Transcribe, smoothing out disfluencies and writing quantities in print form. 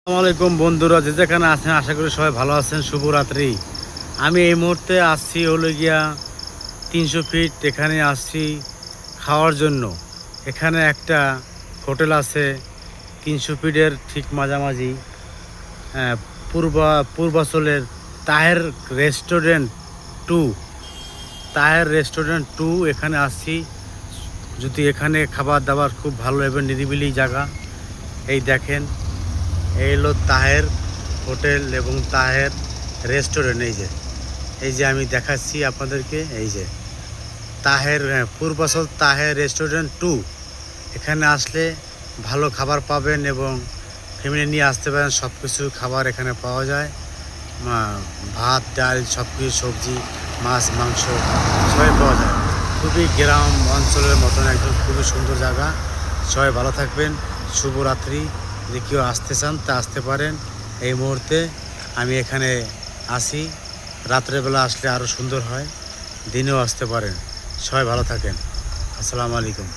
আসসালামু আলাইকুম বন্ধুরা, যে যেখানে আছেন আশা করি সবাই ভালো আছেন। শুভরাত্রি। আমি এই মুহূর্তে আসছি হলো গিয়া 300 ফিট এখানে আসছি খাওয়ার জন্য। এখানে একটা হোটেল আছে 300 ফিটের ঠিক মাঝামাঝি, হ্যাঁ, পূর্বাচলের তাহের রেস্টুরেন্ট টু। এখানে আসছি। যদি এখানে খাবার দাবার খুব ভালো এবং নিরিবিলি জায়গা। এই দেখেন, এই হলো তাহের হোটেল এবং তাহের রেস্টুরেন্ট। এই যে আমি দেখাচ্ছি আপনাদেরকে, এই যে তাহের, পূর্বাচল তাহের রেস্টুরেন্ট টু। এখানে আসলে ভালো খাবার পাবেন এবং ফ্যামিলি নিয়ে আসতে পারেন। সব কিছু খাবার এখানে পাওয়া যায়, ভাত ডাল সব কিছু, সবজি মাছ মাংস সবই পাওয়া যায়। খুবই গ্রাম অঞ্চলের মতন একদম খুবই সুন্দর জায়গা। সবাই ভালো থাকবেন। শুভরাত্রি। যদি কেউ আসতে চান তা আসতে পারেন। এই মুহূর্তে আমি এখানে আসি। রাত্রেবেলা আসলে আরও সুন্দর হয়, দিনেও আসতে পারেন। সবাই ভালো থাকেন। আসসালামু আলাইকুম।